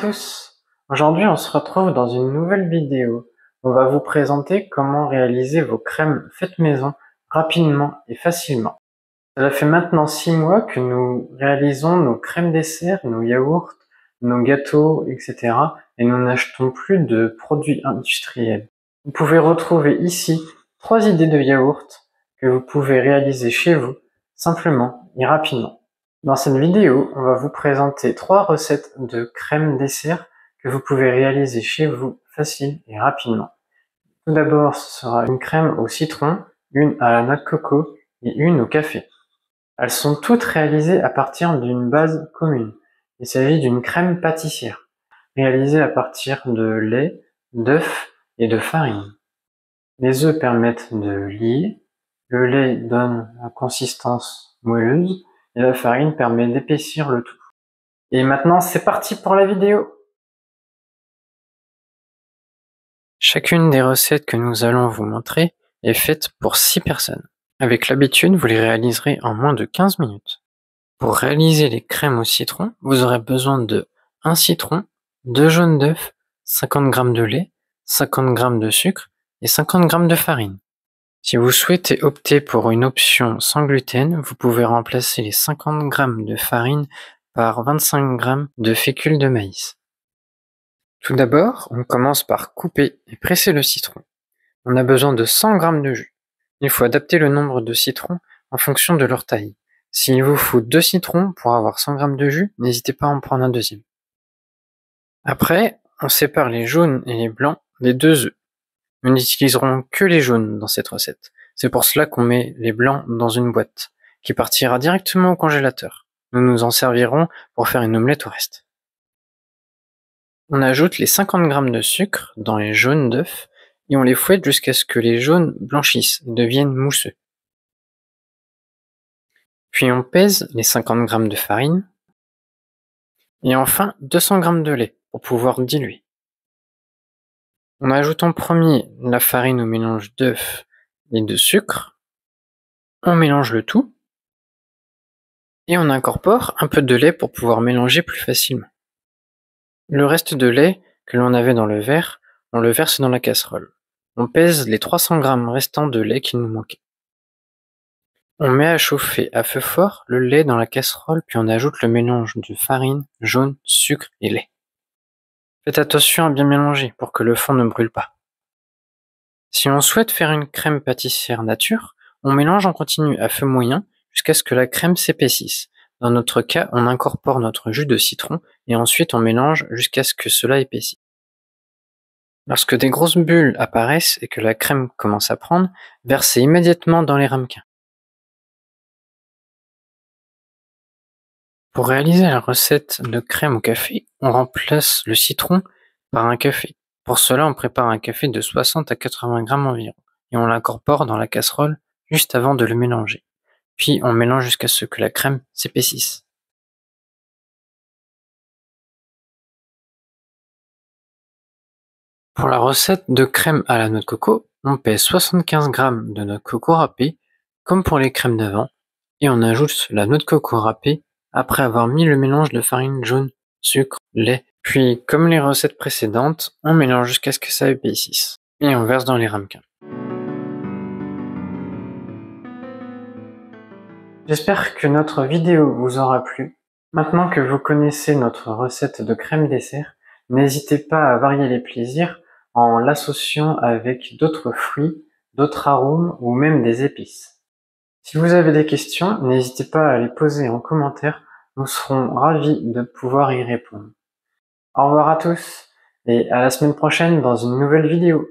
tous! Aujourd'hui, on se retrouve dans une nouvelle vidéo. On va vous présenter comment réaliser vos crèmes faites maison rapidement et facilement. Cela fait maintenant 6 mois que nous réalisons nos crèmes desserts, nos yaourts, nos gâteaux, etc. et nous n'achetons plus de produits industriels. Vous pouvez retrouver ici 3 idées de yaourts que vous pouvez réaliser chez vous, simplement et rapidement. Dans cette vidéo, on va vous présenter 3 recettes de crème dessert que vous pouvez réaliser chez vous facile et rapidement. Tout d'abord, ce sera une crème au citron, une à la noix de coco et une au café. Elles sont toutes réalisées à partir d'une base commune. Il s'agit d'une crème pâtissière, réalisée à partir de lait, d'œufs et de farine. Les œufs permettent de lier, le lait donne la consistance moelleuse, et la farine permet d'épaissir le tout. Et maintenant, c'est parti pour la vidéo! Chacune des recettes que nous allons vous montrer est faite pour 6 personnes. Avec l'habitude, vous les réaliserez en moins de 15 minutes. Pour réaliser les crèmes au citron, vous aurez besoin de 1 citron, 2 jaunes d'œufs, 50 g de lait, 50 g de sucre et 50 g de farine. Si vous souhaitez opter pour une option sans gluten, vous pouvez remplacer les 50 g de farine par 25 g de fécule de maïs. Tout d'abord, on commence par couper et presser le citron. On a besoin de 100 g de jus. Il faut adapter le nombre de citrons en fonction de leur taille. S'il vous faut 2 citrons pour avoir 100 g de jus, n'hésitez pas à en prendre un deuxième. Après, on sépare les jaunes et les blancs des 2 œufs. Nous n'utiliserons que les jaunes dans cette recette. C'est pour cela qu'on met les blancs dans une boîte, qui partira directement au congélateur. Nous nous en servirons pour faire une omelette au reste. On ajoute les 50 g de sucre dans les jaunes d'œufs et on les fouette jusqu'à ce que les jaunes blanchissent et deviennent mousseux. Puis on pèse les 50 g de farine et enfin 200 g de lait pour pouvoir diluer. On ajoute en premier la farine au mélange d'œufs et de sucre. On mélange le tout et on incorpore un peu de lait pour pouvoir mélanger plus facilement. Le reste de lait que l'on avait dans le verre, on le verse dans la casserole. On pèse les 300 g restants de lait qui nous manquaient. On met à chauffer à feu fort le lait dans la casserole puis on ajoute le mélange de farine, jaune, sucre et lait. Faites attention à bien mélanger pour que le fond ne brûle pas. Si on souhaite faire une crème pâtissière nature, on mélange en continu à feu moyen jusqu'à ce que la crème s'épaississe. Dans notre cas, on incorpore notre jus de citron et ensuite on mélange jusqu'à ce que cela épaississe. Lorsque des grosses bulles apparaissent et que la crème commence à prendre, versez immédiatement dans les ramequins. Pour réaliser la recette de crème au café, on remplace le citron par un café. Pour cela, on prépare un café de 60 à 80 g environ et on l'incorpore dans la casserole juste avant de le mélanger. Puis on mélange jusqu'à ce que la crème s'épaississe. Pour la recette de crème à la noix de coco, on pèse 75 g de noix de coco râpée, comme pour les crèmes d'avant, et on ajoute la noix de coco râpée après avoir mis le mélange de farine jaune, sucre, lait. Puis, comme les recettes précédentes, on mélange jusqu'à ce que ça épaississe, et on verse dans les ramequins. J'espère que notre vidéo vous aura plu. Maintenant que vous connaissez notre recette de crème dessert, n'hésitez pas à varier les plaisirs en l'associant avec d'autres fruits, d'autres arômes ou même des épices. Si vous avez des questions, n'hésitez pas à les poser en commentaire, nous serons ravis de pouvoir y répondre. Au revoir à tous et à la semaine prochaine dans une nouvelle vidéo.